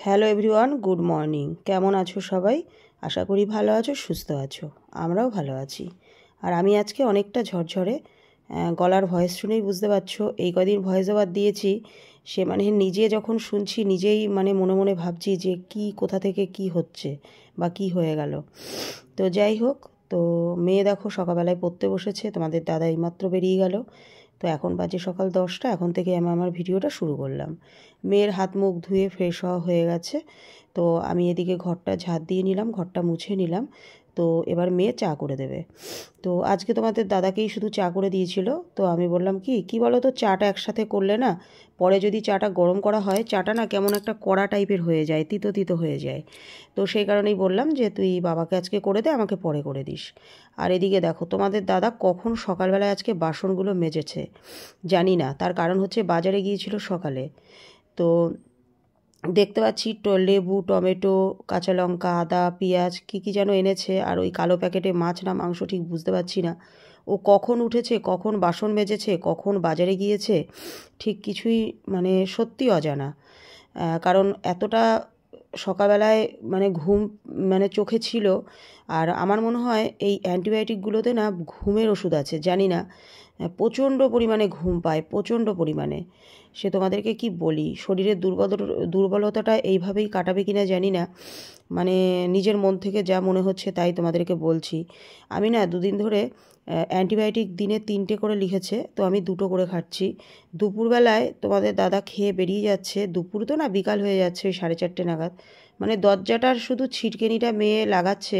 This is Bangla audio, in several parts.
Hello everyone, good morning. কেমন আছো সবাই? আশা করি ভালো আছো, সুস্থ আছো। আমরাও ভালো আছি। আর আমি আজকে অনেকটা ঝরঝরে, গলার ভয়েস শুনেই বুঝতে পারছো এই কদিন ভয়েস ওভার দিয়েছি। সে নিজে যখন শুনছি নিজেই মনে মনে ভাবছি যে কি কোথা থেকে কি হচ্ছে বা কি হয়ে গেল। তো যাই হোক, তো মেয়ে দেখো সকালবেলায় পড়তে বসেছে, তোমাদের দাদা এইমাত্র বেরিয়ে গেল। তো এখন বাজে সকাল 10টা, এখন থেকে আমি আমার ভিডিওটা শুরু করলাম। মেয়ের হাত মুখ ধুয়ে ফ্রেশ হওয়া হয়ে গেছে। তো আমি এদিকে ঘরটা ঝাড় দিয়ে নিলাম, ঘরটা মুছে নিলাম। তো এবার মেয়ে চা করে দেবে। তো আজকে তোমাদের দাদাকেই শুধু চা করে দিয়েছিল। তো আমি বললাম কি বলো তো, চাটা একসাথে করলে না, পরে যদি চাটা গরম করা হয়, চাটা না কেমন একটা কড়া টাইপের হয়ে যায়, তিতো তিতো হয়ে যায়। তো সেই কারণেই বললাম যে তুই বাবাকে আজকে করে দে, আমাকে পরে করে দিস। আর এদিকে দেখো তোমাদের দাদা কখন সকালবেলায় আজকে বাসনগুলো মেজেছে জানি না। তার কারণ হচ্ছে বাজারে গিয়েছিল সকালে। তো দেখতে পাচ্ছি লেবু, টমেটো, কাঁচা লঙ্কা, আদা, পেঁয়াজ কী যেন এনেছে। আর ওই কালো প্যাকেটে মাছ না মাংস ঠিক বুঝতে পারছি না। ও কখন উঠেছে, কখন বাসন মেজেছে, কখন বাজারে গিয়েছে, ঠিক কিছুই সত্যি অজানা। কারণ এতটা সকালবেলায় ঘুম চোখে ছিল। আর আমার মনে হয় এই অ্যান্টিবায়োটিকগুলোতে না ঘুমের ওষুধ আছে, জানি না। প্রচণ্ড পরিমাণে ঘুম পায়, প্রচণ্ড পরিমাণে। সে তোমাদেরকে কি বলি, শরীরের দুর্বলতাটা এইভাবেই কাটাবে কিনা জানি না। নিজের মন থেকে যা মনে হচ্ছে তাই তোমাদেরকে বলছি। আমি না দুদিন ধরে অ্যান্টিবায়োটিক দিনে 3টে করে লিখেছে, তো আমি 2টো করে খাচ্ছি। দুপুরবেলায় তোমাদের দাদা খেয়ে বেরিয়ে যাচ্ছে, দুপুর তো না বিকাল হয়ে যাচ্ছে ওই 4:30 নাগাদ। দরজাটার শুধু ছিটকেনিটা মেয়ে লাগাচ্ছে,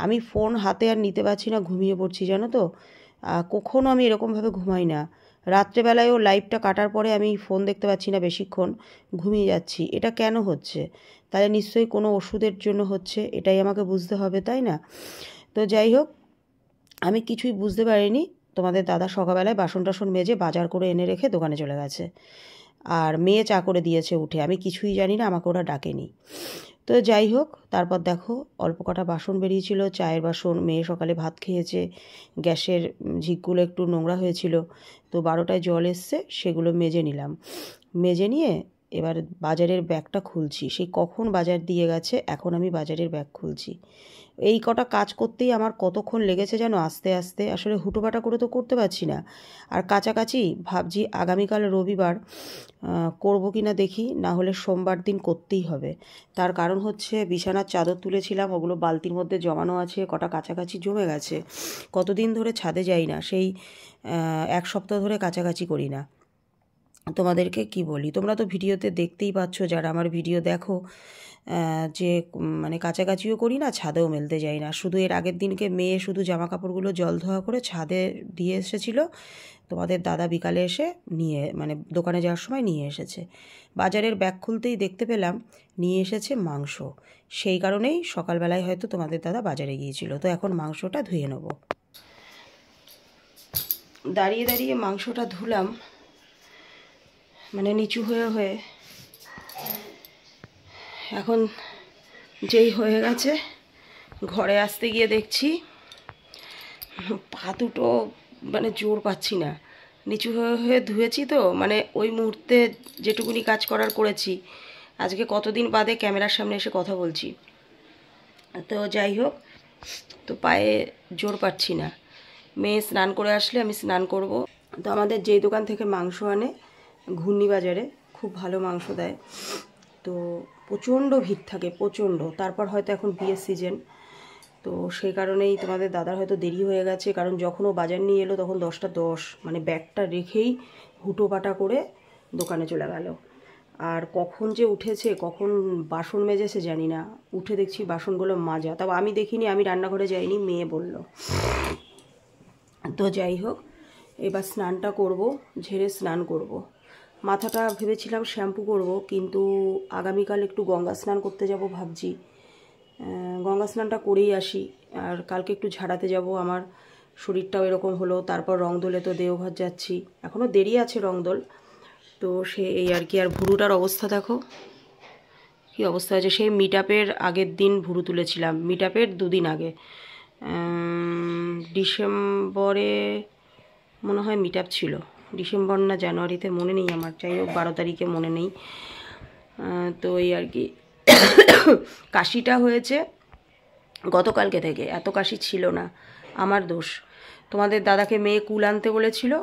আমি ফোন হাতে আর নিতে পারছি না, ঘুমিয়ে পড়ছি জানো তো। কখনও আমি এরকমভাবে ঘুমাই না। রাত্রেবেলায়ও লাইভটা কাটার পরে আমি ফোন দেখতে পাচ্ছি না বেশিক্ষণ, ঘুমিয়ে যাচ্ছি। এটা কেন হচ্ছে? তাহলে নিশ্চয়ই কোনো ওষুধের জন্য হচ্ছে, এটাই আমাকে বুঝতে হবে, তাই না? তো যাই হোক, আমি কিছুই বুঝতে পারিনি। তোমাদের দাদা সকালবেলায় বাসন টাসন মেজে বাজার করে এনে রেখে দোকানে চলে গেছে। আর মেয়ে চা করে দিয়েছে উঠে, আমি কিছুই জানি না, আমাকে ওরা ডাকেনি। তো যাই হোক, তারপর দেখো অল্প কটা বাসন বেরিয়েছিল, চায়ের বাসন। মেয়ে সকালে ভাত খেয়েছে, গ্যাসের ঝিকগুলো একটু নোংরা হয়েছিল, তো 12টায় জল এসছে, সেগুলো মেজে নিলাম। মেজে নিয়ে এবার বাজারের ব্যাগটা খুলছি। সেই কখন বাজার দিয়ে গেছে, এখন আমি বাজারের ব্যাগ খুলছি। এই কটা কাজ করতেই আমার কতক্ষণ লেগেছে যেন, আস্তে আস্তে। আসলে হুটোপাটা করে তো করতে পারছি না। আর কাছাকাছি ভাবছি আগামীকাল রবিবার করব কি না দেখি, না হলে সোমবার দিন করতেই হবে। তার কারণ হচ্ছে বিছানার চাদর তুলেছিলাম, ওগুলো বালতির মধ্যে জমানো আছে, কটা কাছাকাছি জমে গেছে। কতদিন ধরে ছাদে যাই না, সেই 1 সপ্তাহ ধরে কাছাকাছি করি না। তোমাদেরকে কি বলি, তোমরা তো ভিডিওতে দেখতেই পাচ্ছ যারা আমার ভিডিও দেখো, যে কাছাকাছিও করি না, ছাদেও মেলতে যাই না। শুধু এর আগের দিনকে মেয়ে শুধু জামা কাপড়গুলো জল ধোয়া করে ছাদে দিয়ে এসেছিলো। তোমাদের দাদা বিকালে এসে নিয়ে দোকানে যাওয়ার সময় নিয়ে এসেছে। বাজারের ব্যাগ খুলতেই দেখতে পেলাম নিয়ে এসেছে মাংস। সেই কারণেই সকালবেলায় হয়তো তোমাদের দাদা বাজারে গিয়েছিল। তো এখন মাংসটা ধুয়ে নেব। দাঁড়িয়ে দাঁড়িয়ে মাংসটা ধুলাম, নিচু হয়ে হয়ে। এখন যেই হয়ে গেছে, ঘরে আসতে গিয়ে দেখছি পা দুটো জোর পাচ্ছি না। নিচু হয়ে হয়ে ধুয়েছি তো, ওই মুহূর্তে যেটুকুনি কাজ করার করেছি। আজকে কতদিন বাদে ক্যামেরার সামনে এসে কথা বলছি। তো যাই হোক, তো পায়ে জোর পাচ্ছি না। মেয়ে স্নান করে আসলে আমি স্নান করব। তো আমাদের যেই দোকান থেকে মাংস আনে, ঘূর্ণি বাজারে, খুব ভালো মাংস দেয়। তো প্রচণ্ড ভিড় থাকে, প্রচণ্ড। তারপর হয়তো এখন বিয়ের সিজন, তো সেই কারণেই তোমাদের দাদার হয়তো দেরি হয়ে গেছে। কারণ যখন ও বাজার নিয়ে এলো তখন 10টা 10, ব্যাগটা রেখেই হুটোপাটা করে দোকানে চলে গেল। আর কখন যে উঠেছে, কখন বাসন মেজেছে জানি না। উঠে দেখছি বাসনগুলো মাজা, তাও আমি দেখিনি, আমি রান্নাঘরে যাইনি, মেয়ে বলল। তো যাই হোক, এবার স্নানটা করব, ঝেড়ে স্নান করব। মাথাটা ভেবেছিলাম শ্যাম্পু করব, কিন্তু আগামীকাল একটু গঙ্গা স্নান করতে যাব ভাবছি। গঙ্গা স্নানটা করেই আসি। আর কালকে একটু ঝাড়াতে যাব, আমার শরীরটাও এরকম হলো। তারপর রংদোলে তো দেওঘর যাচ্ছি, এখনও দেরি আছে রংদোল। তো সে এই আর কি। আর ভুরুটার অবস্থা দেখো কী অবস্থা আছে। সেই মিট আপের আগের দিন ভুরু তুলেছিলাম, মিট আপের 2 দিন আগে, ডিসেম্বরে মনে হয় মিট আপ ছিল। ডিসেম্বর না জানুয়ারিতে মনে নেই আমার, যাই হোক 12 তারিখে মনে নেই। তো এই আর কি, কাশিটা হয়েছে গতকালকে থেকে, এত কাশি ছিল না, আমার দোষ। তোমাদের দাদাকে মেয়ে কুল আনতে বলেছিল,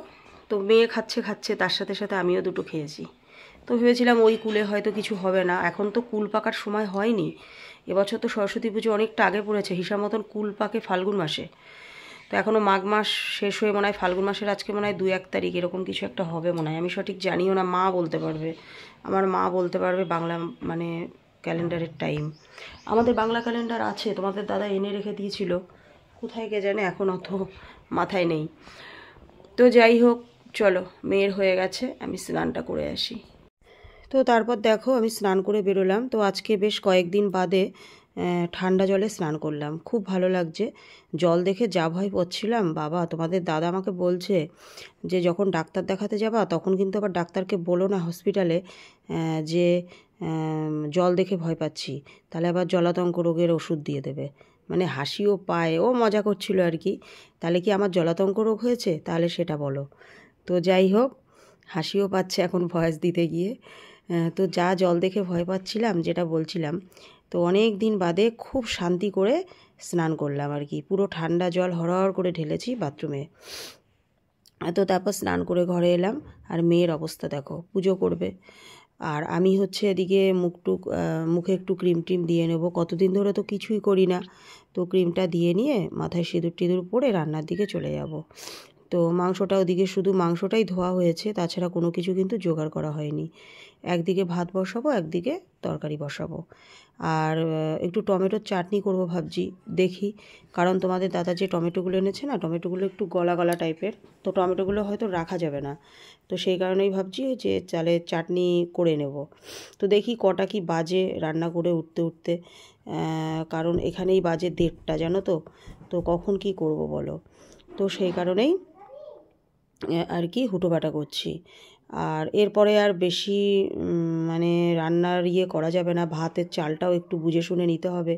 তো মেয়ে খাচ্ছে খাচ্ছে তার সাথে সাথে আমিও দুটো খেয়েছি। তো ভেবেছিলাম ওই কুলে হয়তো কিছু হবে না, এখন তো কুল পাকার সময় হয়নি। এবছর তো সরস্বতী পুজো অনেকটা আগে পড়েছে, হিসাব মতন কুল পাকে ফাল্গুন মাসে। তো এখনও মাঘ মাস শেষ হয়ে মনে হয় ফাল্গুন মাসের আজকে মনে হয় 2-1 তারিখ এরকম কিছু একটা হবে মনে হয়, আমি সঠিক জানিও না, মা বলতে পারবে, আমার মা বলতে পারবে বাংলা মানে ক্যালেন্ডারের টাইম। আমাদের বাংলা ক্যালেন্ডার আছে, তোমাদের দাদা এনে রেখে দিয়েছিল, কোথায় কে জানে, এখন অত মাথায় নেই। তো যাই হোক, চলো মেয়ের হয়ে গেছে, আমি স্নানটা করে আসি। তো তারপর দেখো আমি স্নান করে বেরোলাম। তো আজকে বেশ কয়েকদিন বাদে ঠান্ডা জলে স্নান করলাম, খুব ভালো লাগছে। জল দেখে যা ভয় পাচ্ছিলাম বাবা, তোমাদের দাদা আমাকে বলছে যে যখন ডাক্তার দেখাতে যাবা তখন কিন্তু আবার ডাক্তারকে বলো না হসপিটালে যে জল দেখে ভয় পাচ্ছি, তাহলে আবার জলাতঙ্ক রোগের ওষুধ দিয়ে দেবে। মানে হাসিও পায়, ও মজা করছিল আর কি। তাহলে কি আমার জলাতঙ্ক রোগ হয়েছে, তাহলে সেটা বলো। তো যাই হোক, হাসিও পাচ্ছে এখন ভয়েস দিতে গিয়ে। তো যা জল দেখে ভয় পাচ্ছিলাম, যেটা বলছিলাম, তো অনেক দিন বাদে খুব শান্তি করে স্নান করলাম আর কি। পুরো ঠান্ডা জল হরহর করে ঢেলেছি বাথরুমে। তো তারপর স্নান করে ঘরে এলাম, আর মেয়ের অবস্থা দেখো, পুজো করবে। আর আমি হচ্ছে এদিকে মুখে একটু ক্রিম টিম দিয়ে নেব, কতদিন ধরে তো কিছুই করি না। তো ক্রিমটা দিয়ে নিয়ে মাথায় সিঁদুর টিঁদুর পরে রান্নার দিকে চলে যাব। তো মাংসটা ওদিকে শুধু মাংসটাই ধোয়া হয়েছে, তাছাড়া কোনো কিছু কিন্তু জোগাড় করা হয়নি। একদিকে ভাত বসাবো, একদিকে তরকারি বসাবো। আর একটু টমেটোর চাটনি করব ভাবছি, দেখি। কারণ তোমাদের দাদা যে টমেটোগুলো এনেছে না, টমেটোগুলো একটু গলা গলা টাইপের, তো টমেটোগুলো হয়তো রাখা যাবে না। তো সেই কারণেই ভাবছি যে চালে চাটনি করে নেব। তো দেখি কটা কি বাজে রান্না করে উঠতে উঠতে, কারণ এখানেই বাজে 1:30 জানো তো। তো কখন কি করব বলো। তো সেই কারণেই আর কি হুটোপাটা করছি। আর এরপরে আর বেশি মানে রান্নার করা যাবে না, ভাতের চালটাও একটু বুঝে শুনে নিতে হবে।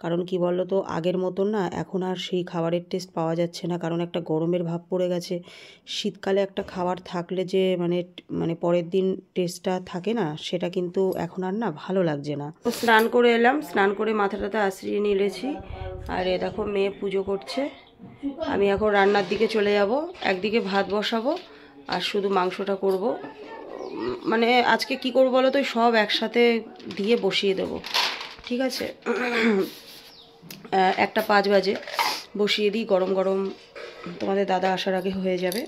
কারণ কি বলো তো, আগের মতন না এখন আর সেই খাবারের টেস্ট পাওয়া যাচ্ছে না, কারণ একটা গরমের ভাব পড়ে গেছে। শীতকালে একটা খাবার থাকলে যে মানে পরের দিন টেস্টটা থাকে না, সেটা কিন্তু এখন আর না ভালো লাগছে না। তো স্নান করে এলাম, স্নান করে মাথাটাতে আশ্রিয়ে নিয়েছি। আর এ দেখো মেয়ে পুজো করছে, আমি এখন রান্নার দিকে চলে যাব। একদিকে ভাত বসাবো আর শুধু মাংসটা করব। মানে আজকে কি করব বলো তো, সব একসাথে দিয়ে বসিয়ে দেব, ঠিক আছে। 1:05 বাজে বসিয়ে দিই, গরম গরম তোমাদের দাদা আসার আগে হয়ে যাবে।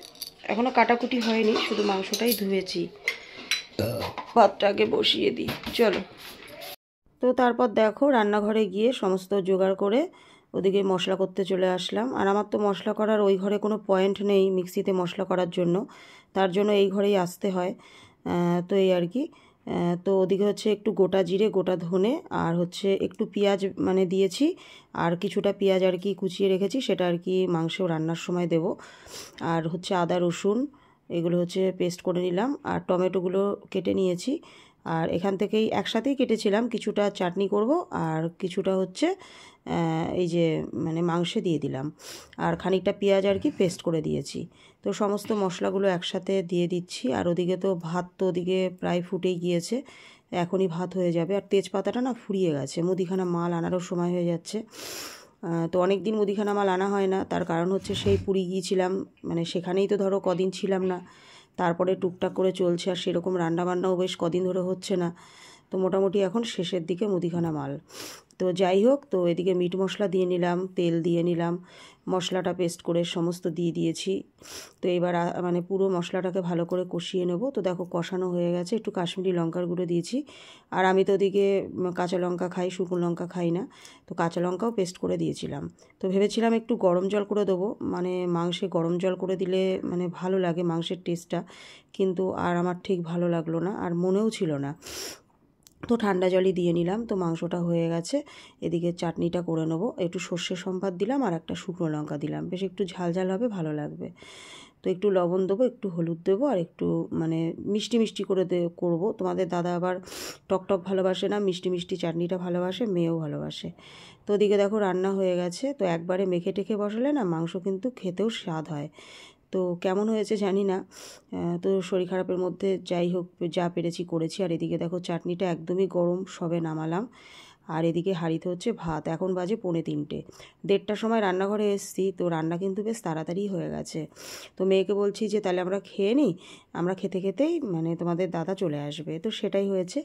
এখনও কাটাকুটি হয়নি, শুধু মাংসটাই ধুয়েছি, ভাতটা আগে বসিয়ে দিই, চলো। তো তারপর দেখো রান্নাঘরে গিয়ে সমস্ত জোগাড় করে ওদিকে মশলা করতে চলে আসলাম। আর আমার তো মশলা করার ওই ঘরে কোনো পয়েন্ট নেই মিক্সিতে মশলা করার জন্য, তার জন্য এই ঘরেই আসতে হয়। তো এই আর কি। তো ওদিকে হচ্ছে একটু গোটা জিরে, গোটা ধনে, আর হচ্ছে একটু পেঁয়াজ মানে দিয়েছি, আর কিছুটা পেঁয়াজ আর কি কুচিয়ে রেখেছি, সেটা আর কি মাংস রান্নার সময় দেব। আর হচ্ছে আদা রসুন এগুলো হচ্ছে পেস্ট করে নিলাম, আর টমেটোগুলো কেটে নিয়েছি। আর এখান থেকেই একসাথেই কেটেছিলাম, কিছুটা চাটনি করব আর কিছুটা হচ্ছে এই যে মানে মাংসে দিয়ে দিলাম, আর খানিকটা পেঁয়াজ আর কি পেস্ট করে দিয়েছি। তো সমস্ত মশলাগুলো একসাথে দিয়ে দিচ্ছি। আর ওদিকে তো ভাত তো ওদিকে প্রায় ফুটেই গিয়েছে, এখনই ভাত হয়ে যাবে। আর তেজপাতাটা না ফুরিয়ে গেছে, মুদিখানা মাল আনারও সময় হয়ে যাচ্ছে। তো অনেক দিন মুদিখানা মাল আনা হয় না, তার কারণ হচ্ছে সেই পুরী গিয়েছিলাম, মানে সেখানেই তো ধরো কদিন ছিলাম না, তারপরে টুকটাক করে চলছে, আর সেরকম রান্নাবান্নাও বেশ কদিন ধরে হচ্ছে না। তো মোটামুটি এখন শেষের দিকে মুদিখানা মাল। তো যাই হোক, তো এদিকে মিট মশলা দিয়ে নিলাম, তেল দিয়ে নিলাম, মশলাটা পেস্ট করে সমস্ত দিয়ে দিয়েছি। তো এবার মানে পুরো মশলাটাকে ভালো করে কষিয়ে নেব। তো দেখো কষানো হয়ে গেছে, একটু কাশ্মীরি লঙ্কার গুঁড়ো দিয়েছি। আর আমি তো ওদিকে কাঁচা লঙ্কা খাই, শুকনো লঙ্কা খাই না, তো কাঁচা লঙ্কাও পেস্ট করে দিয়েছিলাম। তো ভেবেছিলাম একটু গরম জল করে দেবো, মানে মাংসে গরম জল করে দিলে মানে ভালো লাগে মাংসের টেস্টটা, কিন্তু আর আমার ঠিক ভালো লাগলো না, আর মনেও ছিল না। তো ঠান্ডা জলই দিয়ে নিলাম। তো মাংসটা হয়ে গেছে, এদিকে চাটনিটা করে নেবো। একটু সর্ষে সম্বাদ দিলাম আর একটা শুকনো লঙ্কা দিলাম, বেশ একটু ঝাল ঝাল হবে, ভালো লাগবে। তো একটু লবণ দেবো, একটু হলুদ দেবো, আর একটু মানে মিষ্টি মিষ্টি করে করবো। তোমাদের দাদা আবার টক টক ভালোবাসে না, মিষ্টি মিষ্টি চাটনিটা ভালোবাসে, মেয়েও ভালোবাসে। তো ওদিকে দেখো রান্না হয়ে গেছে। তো একবারে মেখে টেখে বসালে না মাংস কিন্তু খেতেও স্বাদ হয়। তো কেমন হয়েছে জানি না, তো শরীর খারাপের মধ্যে যাই হোক যা পেরেছি করেছি। আর এদিকে দেখো চাটনিটা একদমই গরম, সবে নামালাম। আর এদিকে হাঁড়িতে হচ্ছে ভাত, এখন বাজে 2:45, 1:30টার সময় রান্নাঘরে এসেছি। তো রান্না কিন্তু বেশ তাড়াতাড়ি হয়ে গেছে। তো মেয়েকে বলছি যে তাহলে আমরা খেয়ে নিই, আমরা খেতে খেতেই মানে তোমাদের দাদা চলে আসবে। তো সেটাই হয়েছে।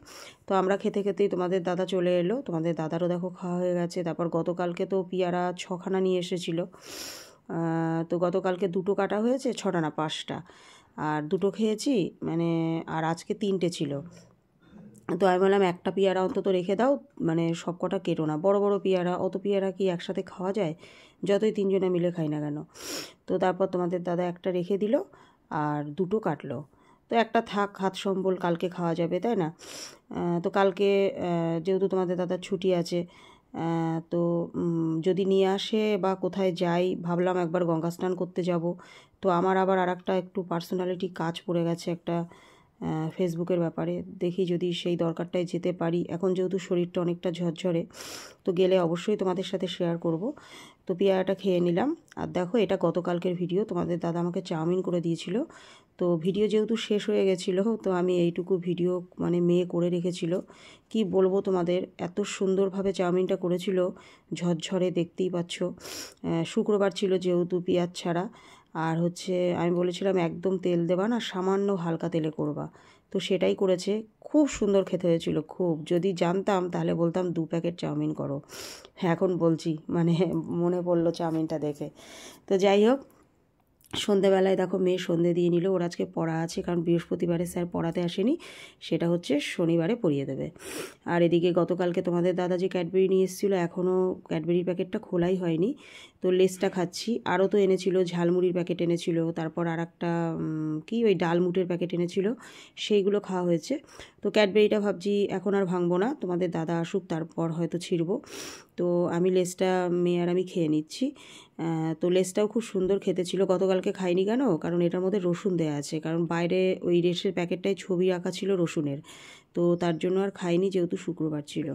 তো আমরা খেতে খেতেই তোমাদের দাদা চলে এলো, তোমাদের দাদারও দেখো খাওয়া হয়ে গেছে। তারপর গতকালকে তো পিয়ারা 6খানা নিয়ে এসেছিলো। তো গতকালকে 2টো কাটা হয়েছে, 6টা না 5টা, আর 2টো খেয়েছি মানে, আর আজকে 3টে ছিল। তো আমি বললাম একটা পেয়ারা অন্তত রেখে দাও, মানে সব কটা কেটো না, বড় বড় পেয়ারা, অত পেয়ারা কি একসাথে খাওয়া যায়, যতই 3জনে মিলে খাই না কেন। তো তারপর তোমাদের দাদা একটা রেখে দিল আর 2টো কাটলো। তো একটা থাক, হাত সম্বল, কালকে খাওয়া যাবে, তাই না? তো কালকে যেহেতু তোমাদের দাদার ছুটি আছে, তো যদি নিয়ে আসে বা কোথায় যাই, ভাবলাম একবার গঙ্গা স্নান করতে যাব। তো আমার আবার আর একটা একটু পার্সোনালিটি কাজ পড়ে গেছে একটা ফেসবুকের ব্যাপারে, দেখি যদি সেই দরকারটায় যেতে পারি। এখন যেহেতু শরীরটা অনেকটা ঝরঝরে, তো গেলে অবশ্যই তোমাদের সাথে শেয়ার করব। তো পেয়ারাটা খেয়ে নিলাম। আর দেখো এটা গতকালকের ভিডিও, তোমাদের দাদা আমাকে চাউমিন করে দিয়েছিল। তো ভিডিও যেহেতু শেষ হয়ে গেছিলো, তো আমি এইটুকু ভিডিও মানে মেয়ে করে রেখেছিল। কি বলবো তোমাদের, এত সুন্দরভাবে চাউমিনটা করেছিল, ঝরঝরে, দেখতেই পাচ্ছ। শুক্রবার ছিল যেহেতু, পেঁয়াজ ছাড়া। আর হচ্ছে আমি বলেছিলাম একদম তেল দেবা না, সামান্য হালকা তেলে করবা। তো সেটাই করেছে, খুব সুন্দর খেতে হয়েছিল খুব। যদি জানতাম তাহলে বলতাম 2 প্যাকেট চাউমিন করো। হ্যাঁ, এখন বলছি মানে মনে পড়লো চাউমিনটা দেখে। তো যাই হোক, সন্ধেবেলায় দেখো মেয়ে সন্ধে দিয়ে নিল। ওর আজকে পড়া আছে, কারণ বৃহস্পতিবারে স্যার পড়াতে আসেনি, সেটা হচ্ছে শনিবারে পড়িয়ে দেবে। আর এদিকে গতকালকে তোমাদের দাদা যে ক্যাডবেরি নিয়ে এসেছিলো, এখনও ক্যাডবেরির প্যাকেটটা খোলাই হয়নি। তো লেসটা খাচ্ছি। আরও তো এনেছিল, ঝালমুড়ির প্যাকেট এনেছিল, তারপর আর একটা কি ওই ডালমুটের প্যাকেট এনেছিল, সেইগুলো খাওয়া হয়েছে। তো ক্যাডবেরিটা ভাবছি এখন আর ভাঙবো না, তোমাদের দাদা আসুক তারপর হয়তো ছিঁড়বো। তো আমি লেসটা মেয়ে আর আমি খেয়ে নিচ্ছি। তো লেসটাও খুব সুন্দর খেতে ছিল। গতকালকে খাইনি কেন, কারণ এটার মধ্যে রসুন দেওয়া আছে, কারণ বাইরে ওই লেসের প্যাকেটটায় ছবি আঁকা ছিল রসুনের, তো তার জন্য আর খাইনি, যেহেতু শুক্রবার ছিল।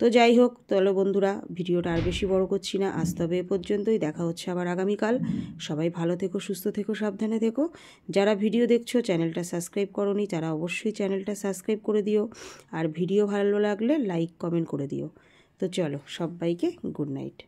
তো যাই হোক, তাহলে বন্ধুরা ভিডিওটা আর বেশি বড় করছি না, আজ তবে এ পর্যন্তই। দেখা হচ্ছে আবার আগামীকাল। সবাই ভালো থেকো, সুস্থ থেকো, সাবধানে থেকো। যারা ভিডিও দেখছো চ্যানেলটা সাবস্ক্রাইব করোনি, তারা অবশ্যই চ্যানেলটা সাবস্ক্রাইব করে দিও। আর ভিডিও ভালো লাগলে লাইক কমেন্ট করে দিও। তো চলো, সবাইকে গুড নাইট।